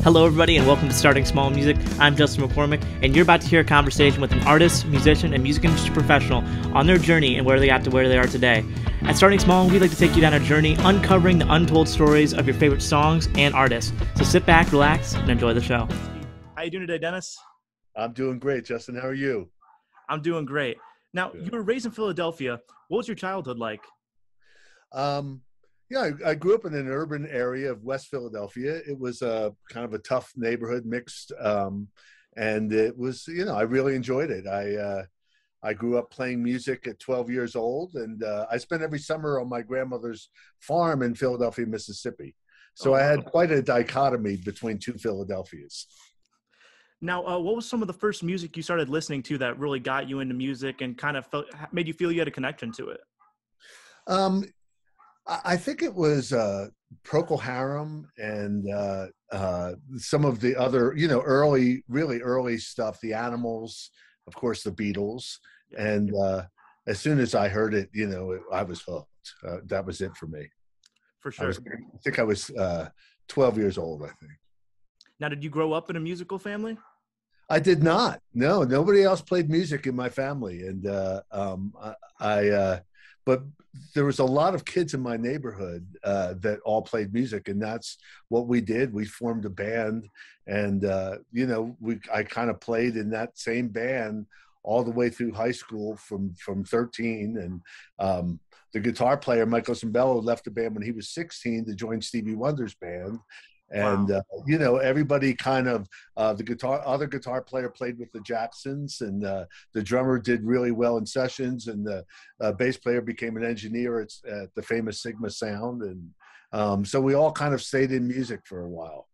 Hello, everybody, and welcome to Starting Small Music. I'm Justin McCormick, and you're about to hear a conversation with an artist, musician, and music industry professional on their journey and where they got to where they are today. At Starting Small, we like to take you down a journey uncovering the untold stories of your favorite songs and artists. So sit back, relax, and enjoy the show. How you doing today, Dennis? I'm doing great, Justin. How are you? I'm doing great. Now, you were raised in Philadelphia. What was your childhood like? I grew up in an urban area of West Philadelphia. It was a kind of a tough neighborhood, mixed, and it was, I really enjoyed it. I grew up playing music at 12 years old, and I spent every summer on my grandmother's farm in Philadelphia, Mississippi. So I had quite a dichotomy between two Philadelphias. Now, what was some of the first music you started listening to that really got you into music and kind of made you feel you had a connection to it? I think it was Procol Harum and some of the other, really early stuff, the Animals, of course, the Beatles. And as soon as I heard it, I was hooked. That was it for me. For sure. I think I was 12 years old, I think. Now, did you grow up in a musical family? I did not. No, nobody else played music in my family. And but there was a lot of kids in my neighborhood that all played music, and that's what we did. We formed a band, and I kind of played in that same band all the way through high school from 13. And the guitar player Michael Cimbello left the band when he was 16 to join Stevie Wonder's band. And wow. Everybody kind of the other guitar player played with the Jacksons, and the drummer did really well in sessions, and the bass player became an engineer at the famous Sigma Sound, and so we all kind of stayed in music for a while.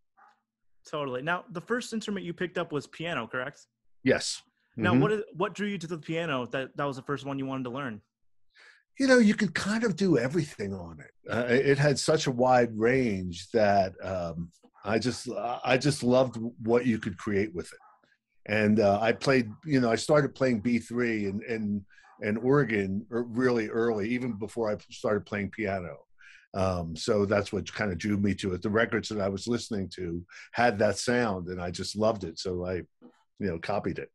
Totally. Now, the first instrument you picked up was piano, correct? Yes. Now, what drew you to the piano? That was the first one you wanted to learn? You could kind of do everything on it. It had such a wide range that I just loved what you could create with it. And I played, I started playing B3 and organ really early, even before I started playing piano. So that's what kind of drew me to it. The records that I was listening to had that sound, and I just loved it. So I, copied it.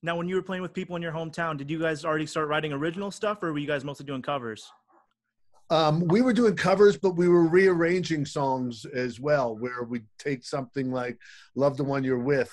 Now, when you were playing with people in your hometown, did you guys already start writing original stuff, or were you guys mostly doing covers? We were doing covers, but we were rearranging songs as well, where we'd take something like Love the One You're With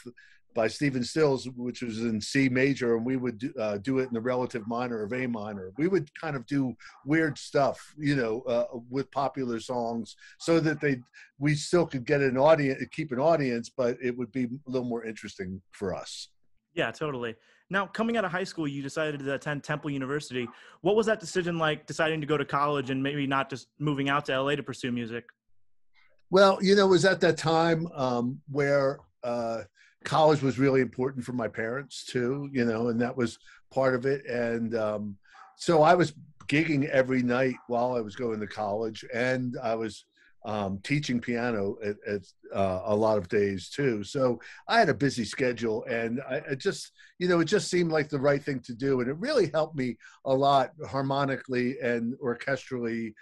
by Stephen Stills, which was in C major, and we would do it in the relative minor of A minor. We would kind of do weird stuff, with popular songs, so that we still could get an audience, keep an audience, but it would be a little more interesting for us. Yeah, totally. Now, coming out of high school, you decided to attend Temple University. What was that decision like, deciding to go to college and maybe not just moving out to LA to pursue music? Well, it was at that time where college was really important for my parents too, and that was part of it. And so I was gigging every night while I was going to college, and I was teaching piano at a lot of days too. So I had a busy schedule, and it just seemed like the right thing to do. And it really helped me a lot harmonically and orchestrally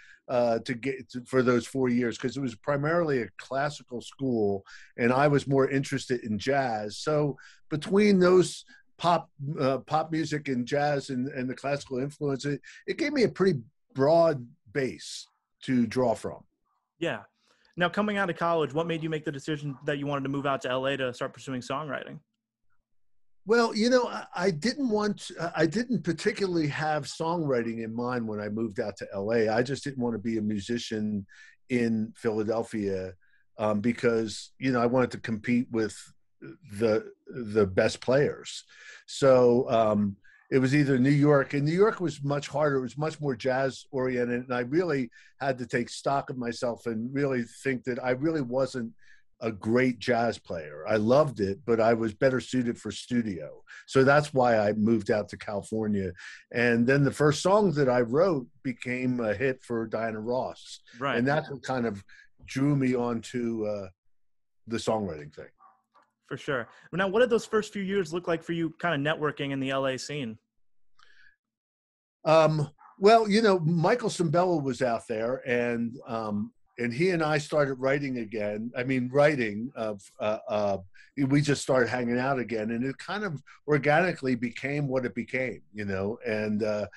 for those 4 years, because it was primarily a classical school and I was more interested in jazz. So between those pop music and jazz and the classical influence, it gave me a pretty broad base to draw from. Yeah. Now, coming out of college, what made you make the decision that you wanted to move out to LA to start pursuing songwriting? Well, I didn't particularly have songwriting in mind when I moved out to LA. I just didn't want to be a musician in Philadelphia because, I wanted to compete with the best players. So it was either New York, and New York was much harder. It was much more jazz oriented. And I really had to take stock of myself and really think that I really wasn't a great jazz player. I loved it, but I was better suited for studio. So that's why I moved out to California. And then the first song that I wrote became a hit for Diana Ross. Right. And that's what kind of drew me onto the songwriting thing. For sure. Now, what did those first few years look like for you kind of networking in the LA scene? Well, Michael Cimbello was out there, and and he and I started writing again. I mean, writing. We just started hanging out again, and it kind of organically became what it became, you know. And the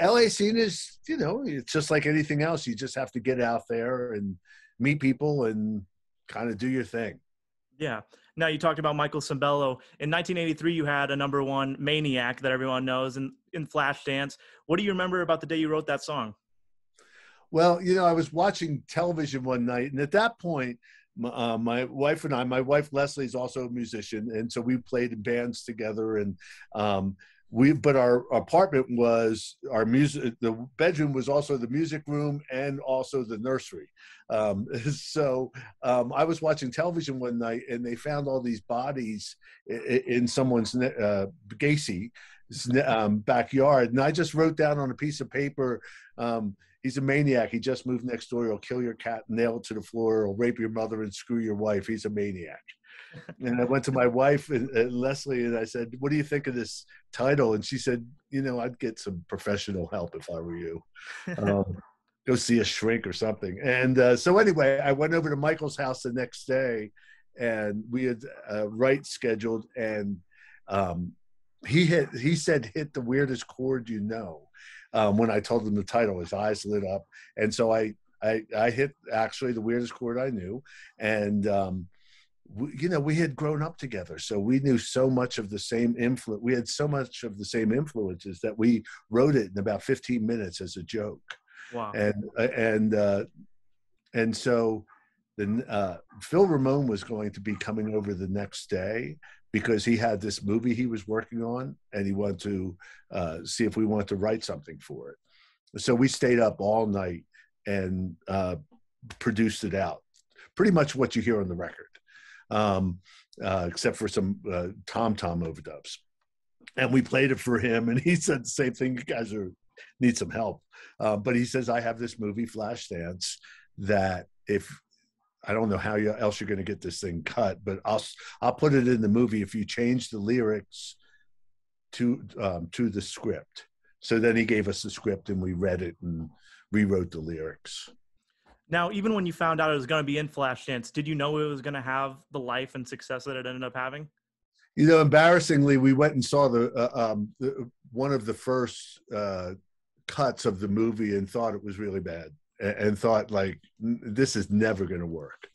LA scene is, you know, it's just like anything else. You just have to get out there and meet people and kind of do your thing. Yeah. Now, you talked about Michael Sembello. In 1983, you had a #1 Maniac that everyone knows in Flashdance. What do you remember about the day you wrote that song? Well, you know, I was watching television one night, and at that point, my wife and I, my wife Leslie is also a musician, and so we played in bands together. And but our apartment was our music. The bedroom was also the music room and also the nursery. So I was watching television one night, and they found all these bodies in someone's Gacy backyard, and I just wrote down on a piece of paper. He's a maniac. He just moved next door. He'll kill your cat, nail it to the floor. He'll rape your mother and screw your wife. He's a maniac. And I went to my wife and Leslie, and I said, "What do you think of this title?" And she said, "You know, I'd get some professional help if I were you. Go see a shrink or something." And so anyway, I went over to Michael's house the next day, and we had a write scheduled, and he said, "Hit the weirdest chord you know." When I told him the title, his eyes lit up, and so I hit actually the weirdest chord I knew, and you know, we had grown up together, so we knew so much of the same influence. We had so much of the same influences that we wrote it in about 15 minutes as a joke. Wow. And so then Phil Ramone was going to be coming over the next day, because he had this movie he was working on, and he wanted to see if we wanted to write something for it. So we stayed up all night and produced it out. Pretty much what you hear on the record, except for some tom-tom overdubs. And we played it for him, and he said the same thing. You guys need some help. But he says, I have this movie, Flashdance, that if I don't know how else you're going to get this thing cut, but I'll put it in the movie if you change the lyrics to the script. So then he gave us the script, and we read it and rewrote the lyrics. Now, even when you found out it was going to be in Flashdance, did you know it was going to have the life and success that it ended up having? You know, embarrassingly, we went and saw one of the first cuts of the movie and thought it was really bad. And thought, like, this is never going to work.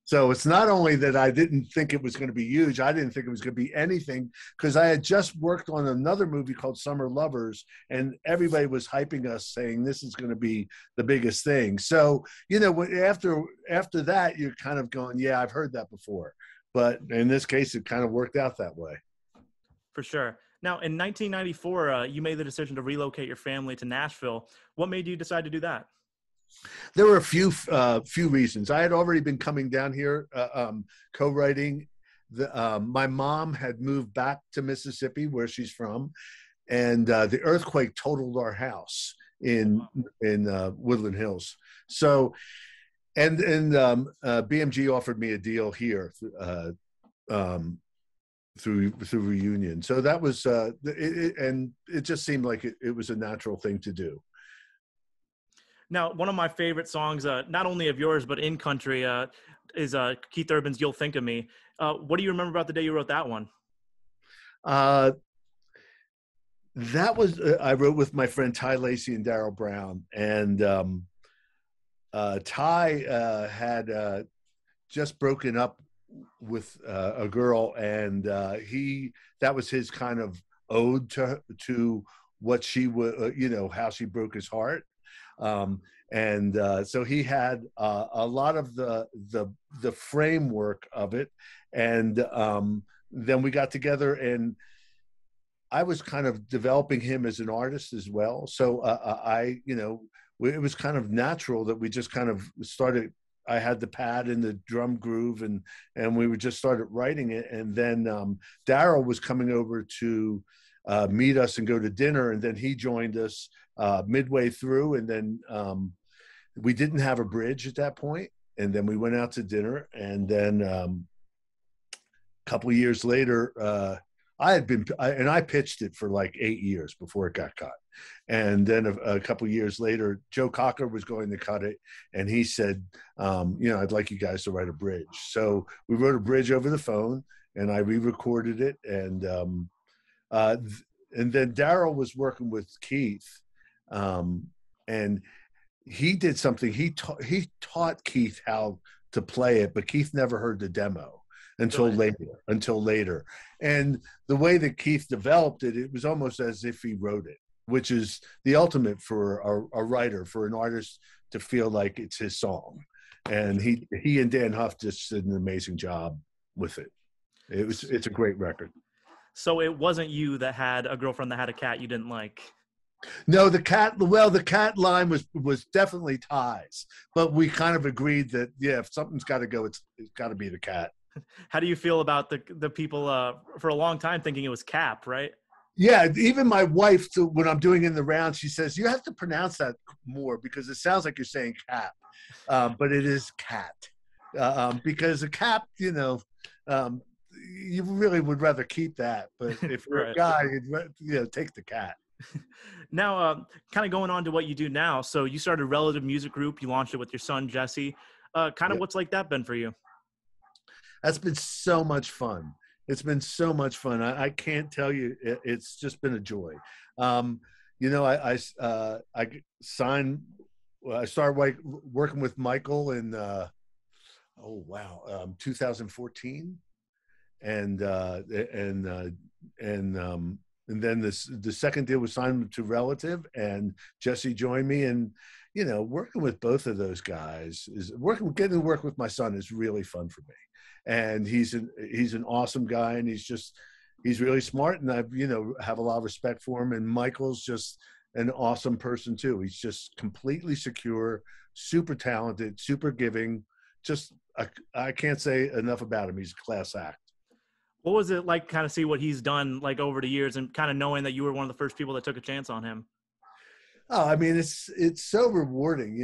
So it's not only that I didn't think it was going to be huge, I didn't think it was going to be anything, because I had just worked on another movie called Summer Lovers, and everybody was hyping us, saying this is going to be the biggest thing. So, you know, after that, you're kind of going, yeah, I've heard that before. But in this case, it kind of worked out that way. For sure. Now, in 1994, you made the decision to relocate your family to Nashville. What made you decide to do that? There were a few reasons. I had already been coming down here, co-writing. My mom had moved back to Mississippi, where she's from, and the earthquake totaled our house in Woodland Hills. So, and BMG offered me a deal here through Reunion. So that was and it just seemed like it was a natural thing to do. Now, one of my favorite songs, not only of yours, but in country, is Keith Urban's You'll Think of Me. What do you remember about the day you wrote that one? That was, I wrote with my friend Ty Lacey and Daryl Brown. And Ty had just broken up with a girl, and that was his kind of ode to what she would, you know, how she broke his heart. So he had a lot of the framework of it, and then we got together, and I was kind of developing him as an artist as well. So you know, it was kind of natural that we just kind of started. I had the pad and the drum groove, and we would just started writing it, and then Daryl was coming over to meet us and go to dinner, and then he joined us midway through, and then we didn't have a bridge at that point, and then we went out to dinner, and then a couple of years later I pitched it for like 8 years before it got cut. And then a couple years later, Joe Cocker was going to cut it. And he said, I'd like you guys to write a bridge. So we wrote a bridge over the phone and I re-recorded it. And then Daryl was working with Keith. And he did something. He taught Keith how to play it, but Keith never heard the demo until later. And the way that Keith developed it, it was almost as if he wrote it, which is the ultimate for a writer, for an artist to feel like it's his song. And he and Dan Huff just did an amazing job with it. It's a great record. So it wasn't you that had a girlfriend that had a cat you didn't like? No, the cat line was definitely Ty's, but we kind of agreed that, yeah, if something's got to go, it's got to be the cat. How do you feel about the people for a long time thinking it was Cap, right? Yeah, even my wife, when I'm doing in the round, she says, you have to pronounce that more because it sounds like you're saying cap, but it is cat. Because a cap, you really would rather keep that. But if you're Right. a guy, you'd take the cat. Now, kind of going on to what you do now. So you started a relative music group. You launched it with your son, Jesse. What's like that been for you? That's been so much fun. It's been so much fun. I can't tell you. It's just been a joy. I signed. I started working with Michael in 2014, and then the second deal was signed to Relative, and Jesse joined me. And working with both of those guys getting to work with my son is really fun for me. And he's an awesome guy, and he's really smart, and I have a lot of respect for him. And Michael's just an awesome person too. He's just completely secure, super talented, super giving. Just I can't say enough about him. He's a class act. What was it like kind of see what he's done like over the years and kind of knowing that you were one of the first people that took a chance on him? Oh, I mean, it's so rewarding.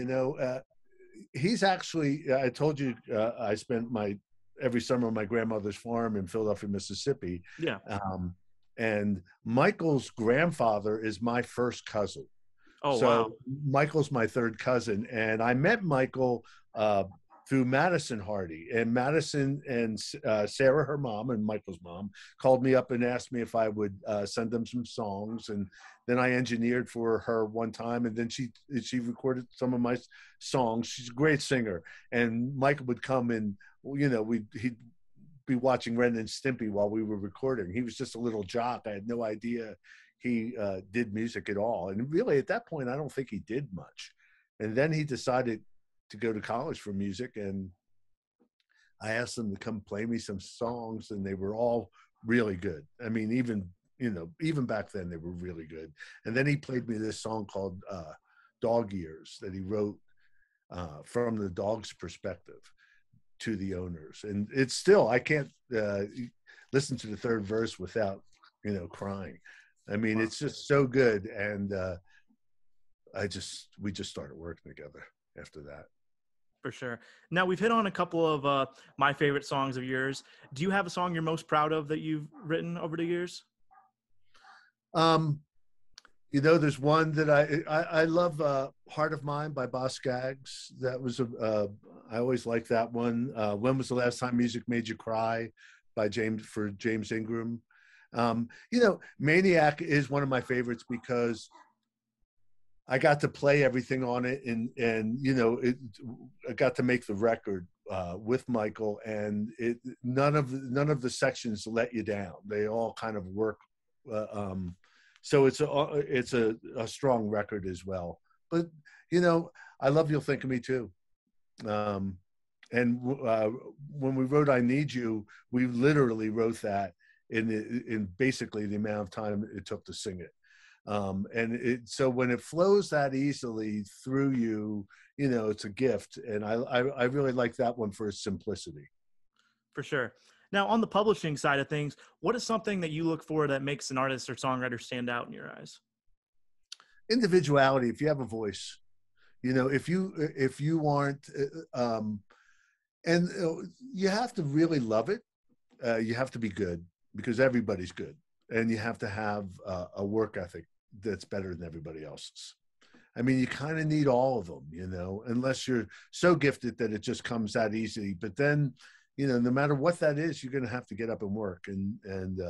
He's actually, I told you, I spent every summer on my grandmother's farm in Philadelphia, Mississippi. Yeah. And Michael's grandfather is my first cousin. Oh, so wow. Michael's my third cousin. And I met Michael through Madison Hardy. And Madison and Sarah, her mom, and Michael's mom, called me up and asked me if I would send them some songs. And then I engineered for her one time, and then she recorded some of my songs. She's a great singer. And Michael would come and, he'd be watching Ren and Stimpy while we were recording. He was just a little jock. I had no idea he did music at all. And really, at that point, I don't think he did much. And then he decided to go to college for music, and I asked him to come play me some songs, and they were all really good. I mean, even back then they were really good. And then he played me this song called Dog Years that he wrote from the dog's perspective to the owners. And it's still, I can't listen to the third verse without crying. I mean, wow. It's just so good. And we just started working together after that. For sure. Now, we've hit on a couple of my favorite songs of yours. Do you have a song you're most proud of that you've written over the years? There's one that I love, Heart of Mine by Boss Skaggs. That was I always liked that one. When Was the Last Time Music Made You Cry by James Ingram. Maniac is one of my favorites because I got to play everything on it, and I got to make the record with Michael, and none of the sections let you down. They all kind of work. So it's a strong record as well. But I love You'll Think of Me Too. And when we wrote I Need You, we literally wrote that in basically the amount of time it took to sing it. So when it flows that easily through you, it's a gift. And I really like that one for its simplicity. For sure. Now, on the publishing side of things, what is something that you look for that makes an artist or songwriter stand out in your eyes? Individuality. If you have a voice, if you aren't, and you have to really love it. You have to be good, because everybody's good. and you have to have a work ethic that's better than everybody else's. I mean, you kind of need all of them, you know, unless you're so gifted that it just comes that easy. But then, you know, no matter what that is, you're going to have to get up and work. And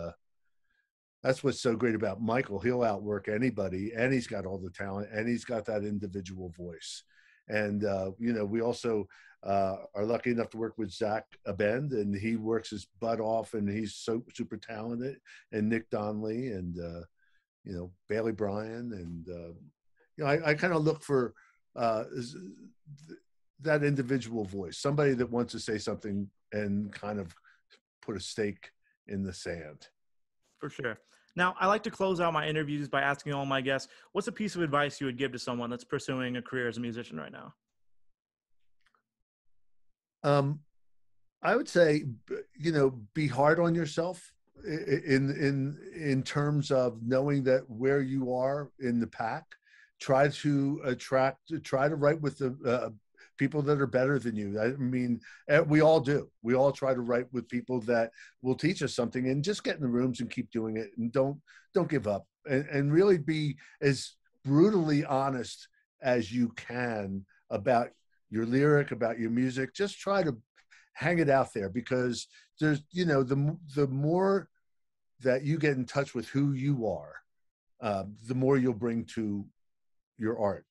that's what's so great about Michael. He'll outwork anybody, and he's got all the talent, and he's got that individual voice. And, you know, we also are lucky enough to work with Zach Abend, and he works his butt off, and he's so super talented, and Nick Donnelly, and, you know, Bailey Bryan, and, you know, I kind of look for that individual voice, somebody that wants to say something and kind of put a stake in the sand. For sure. Now, I like to close out my interviews by asking all my guests, what's a piece of advice you would give to someone that's pursuing a career as a musician right now? I would say, you know, be hard on yourself in terms of knowing that where you are in the pack. Try to write with the people that are better than you. I mean, we all do. We all try to write with people that will teach us something, and just get in the rooms and keep doing it, and don't give up, and really be as brutally honest as you can about your lyric, about your music. Just try to hang it out there, because there's, you know, the more that you get in touch with who you are, the more you'll bring to your art.